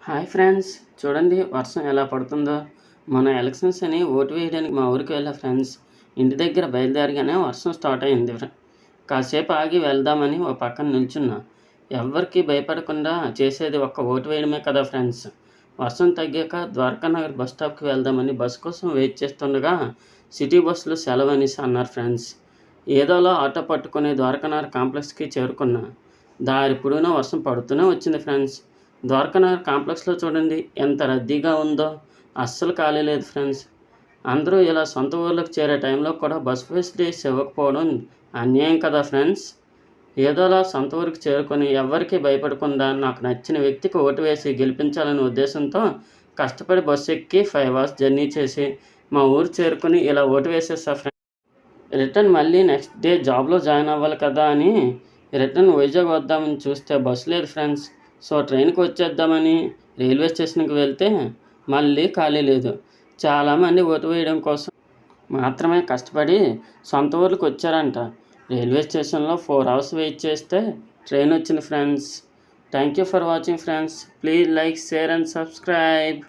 Hi friends, చూడండి వర్షం ఎలా పడుతుందో. మన ఎలక్షన్స్ అని ఓటు వేయడానికి మా ఊరికి వెళ్ళా ఫ్రెండ్స్. ఇంటి దగ్గర బయలుదేరగానే వర్షం స్టార్ట్ అయింది. కాసేపు ఆగి వెళ్దామని ఓ పక్కన నిల్చున్నా. ఎవ్వరికి భయపడకుండా చేసేది ఒక్క ఓటు వేయడమే కదా ఫ్రెండ్స్. వర్షం తగ్గాక ద్వారకా నగర్ బస్ స్టాప్కి వెళ్దామని బస్ కోసం వెయిట్ చేస్తుండగా సిటీ బస్సులు సెలవు అనేసి అన్నారు ఫ్రెండ్స్. ఏదోలా ఆటో పట్టుకొని ద్వారకా నగర్ కాంప్లెక్స్కి చేరుకున్నా. దారి పొడవునా వర్షం పడుతూనే వచ్చింది ఫ్రెండ్స్. ద్వారకా నగర్ కాంప్లెక్స్లో చూడండి ఎంత రద్దీగా ఉందో. అస్సలు ఖాళీ లేదు ఫ్రెండ్స్. అందరూ ఇలా సొంత ఊర్లకు చేరే టైంలో కూడా బస్ ఫెసిలిటీస్ ఇవ్వకపోవడం అన్యాయం కదా ఫ్రెండ్స్. ఏదోలా సొంత ఊరికి చేరుకొని ఎవ్వరికీ భయపడకుండా నాకు నచ్చిన వ్యక్తికి ఓటు వేసి గెలిపించాలనే ఉద్దేశంతో కష్టపడి బస్సు ఎక్కి 5 అవర్స్ జర్నీ చేసి మా ఊరు చేరుకొని ఇలా ఓటు వేసేసా ఫ్రెండ్స్. రిటర్న్ మళ్ళీ నెక్స్ట్ డే జాబ్లో జాయిన్ అవ్వాలి కదా అని రిటర్న్ వైజాగ్ వద్దామని చూస్తే బస్సు లేదు ఫ్రెండ్స్. సో ట్రైన్కి వచ్చేద్దామని రైల్వే స్టేషన్కి వెళ్తే మళ్ళీ ఖాళీ లేదు. చాలామంది ఓటు వేయడం కోసం మాత్రమే కష్టపడి సొంత ఊర్లకు వచ్చారంట. రైల్వే స్టేషన్లో 4 అవర్స్ వెయిట్ చేస్తే ట్రైన్ వచ్చింది friends. Thank you for watching friends. Please like, share and subscribe.